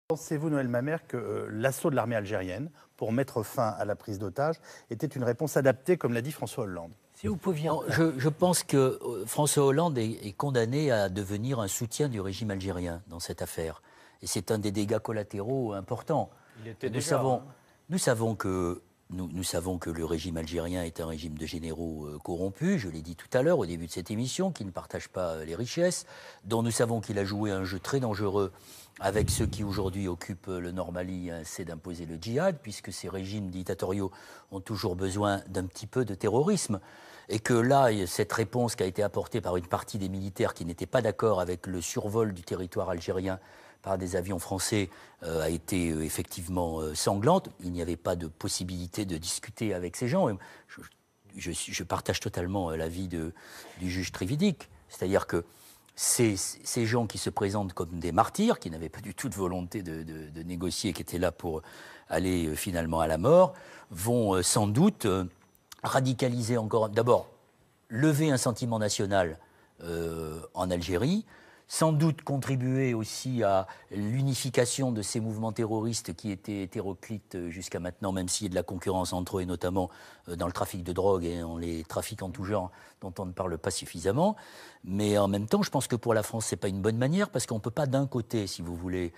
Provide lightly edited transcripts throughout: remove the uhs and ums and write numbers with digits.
Pensez-vous, Noël Mamère, que l'assaut de l'armée algérienne pour mettre fin à la prise d'otages était une réponse adaptée, comme l'a dit François Hollande? Si vous pouviez... Non, je pense que François Hollande est condamné à devenir un soutien du régime algérien dans cette affaire. Et c'est un des dégâts collatéraux importants. Nous savons que le régime algérien est un régime de généraux corrompus, je l'ai dit tout à l'heure au début de cette émission, qui ne partagent pas les richesses, dont nous savons qu'il a joué un jeu très dangereux avec ceux qui aujourd'hui occupent le Nord Mali, c'est d'imposer le djihad, puisque ces régimes dictatoriaux ont toujours besoin d'un petit peu de terrorisme. Et que là, cette réponse qui a été apportée par une partie des militaires qui n'étaient pas d'accord avec le survol du territoire algérien par des avions français a été effectivement sanglante. Il n'y avait pas de possibilité de discuter avec ces gens. Je partage totalement l'avis du juge Trividic. C'est-à-dire que ces gens qui se présentent comme des martyrs, qui n'avaient pas du tout de volonté de négocier, qui étaient là pour aller finalement à la mort, vont sans doute radicaliser encore, d'abord, lever un sentiment national en Algérie, sans doute contribuer aussi à l'unification de ces mouvements terroristes qui étaient hétéroclites jusqu'à maintenant, même s'il y a de la concurrence entre eux, et notamment dans le trafic de drogue et dans les trafics en tout genre dont on ne parle pas suffisamment. Mais en même temps, je pense que pour la France, ce n'est pas une bonne manière, parce qu'on ne peut pas d'un côté, si vous voulez,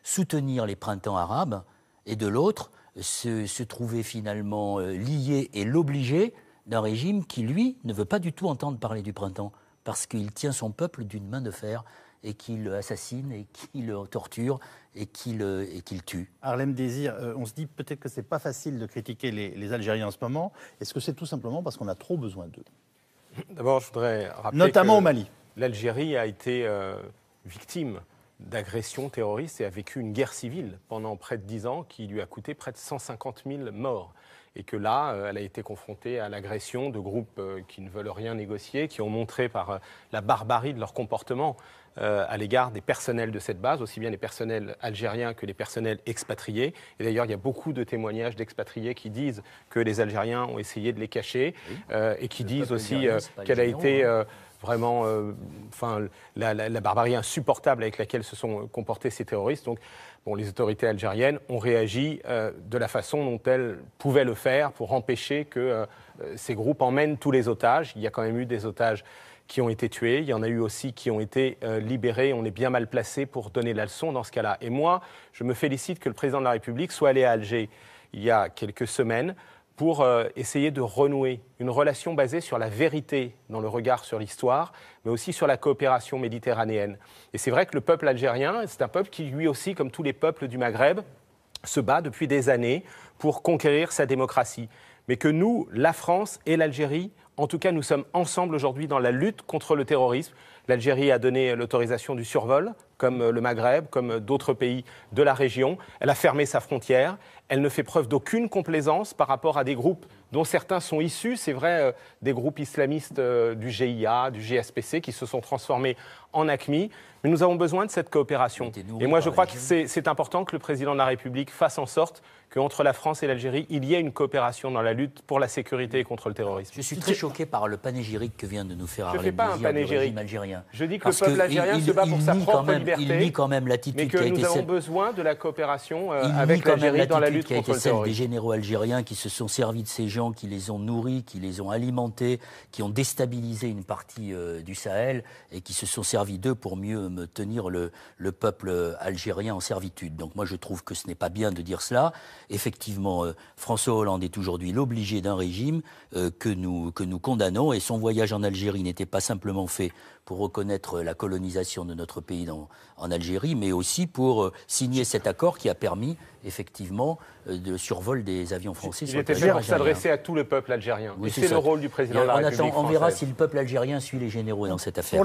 soutenir les printemps arabes, et de l'autre, se trouver finalement lié et l'obliger d'un régime qui, lui, ne veut pas du tout entendre parler du printemps, parce qu'il tient son peuple d'une main de fer et qu'il assassine et qu'il torture et qu'il tue. Harlem Désir, on se dit peut-être que ce n'est pas facile de critiquer les Algériens en ce moment. Est-ce que c'est tout simplement parce qu'on a trop besoin d'eux? D'abord, je voudrais rappeler notamment au Mali. L'Algérie a été victime d'agressions terroristes et a vécu une guerre civile pendant près de 10 ans qui lui a coûté près de 150 000 morts. Et que là, elle a été confrontée à l'agression de groupes qui ne veulent rien négocier, qui ont montré par la barbarie de leur comportement à l'égard des personnels de cette base, aussi bien les personnels algériens que les personnels expatriés. Et d'ailleurs, il y a beaucoup de témoignages d'expatriés qui disent que les Algériens ont essayé de les cacher et qui disent aussi qu'elle a été... vraiment la barbarie insupportable avec laquelle se sont comportés ces terroristes. Donc, bon, les autorités algériennes ont réagi de la façon dont elles pouvaient le faire pour empêcher que ces groupes emmènent tous les otages. Il y a quand même eu des otages qui ont été tués. Il y en a eu aussi qui ont été libérés. On est bien mal placé pour donner la leçon dans ce cas-là. Et moi, je me félicite que le président de la République soit allé à Alger il y a quelques semaines pour essayer de renouer une relation basée sur la vérité dans le regard sur l'histoire, mais aussi sur la coopération méditerranéenne. Et c'est vrai que le peuple algérien, c'est un peuple qui, lui aussi, comme tous les peuples du Maghreb, se bat depuis des années pour conquérir sa démocratie. Mais que nous, la France et l'Algérie, en tout cas, nous sommes ensemble aujourd'hui dans la lutte contre le terrorisme. L'Algérie a donné l'autorisation du survol, comme le Maghreb, comme d'autres pays de la région. Elle a fermé sa frontière. Elle ne fait preuve d'aucune complaisance par rapport à des groupes dont certains sont issus, c'est vrai, des groupes islamistes du GIA, du GSPC, qui se sont transformés en AQMI. Mais nous avons besoin de cette coopération. Et moi, je crois que c'est important que le président de la République fasse en sorte qu'entre la France et l'Algérie, il y ait une coopération dans la lutte pour la sécurité et contre le terrorisme. Je suis très choqué par le panégyrique que vient de nous faire Harlem Désir du régime algérien. Je dis que le peuple algérien se bat pour sa propre liberté, il nie quand même l'attitude qui a été mais que nous avons besoin de la coopération avec l'Algérie dans la lutte contre le terrorisme. Des généraux algériens qui se sont servis de ces gens, qui les ont nourris, qui les ont alimentés, qui ont déstabilisé une partie du Sahel et qui se sont servis d'eux pour mieux tenir le peuple algérien en servitude. Donc moi je trouve que ce n'est pas bien de dire cela. Effectivement, François Hollande est aujourd'hui l'obligé d'un régime que nous condamnons, et son voyage en Algérie n'était pas simplement fait pour reconnaître la colonisation de notre pays en Algérie, mais aussi pour signer cet accord qui a permis effectivement le survol des avions français sur le territoire algérien. Il était bien pour s'adresser à tout le peuple algérien. Oui, et c'est le rôle du président de la République française. On verra si le peuple algérien suit les généraux dans cette affaire.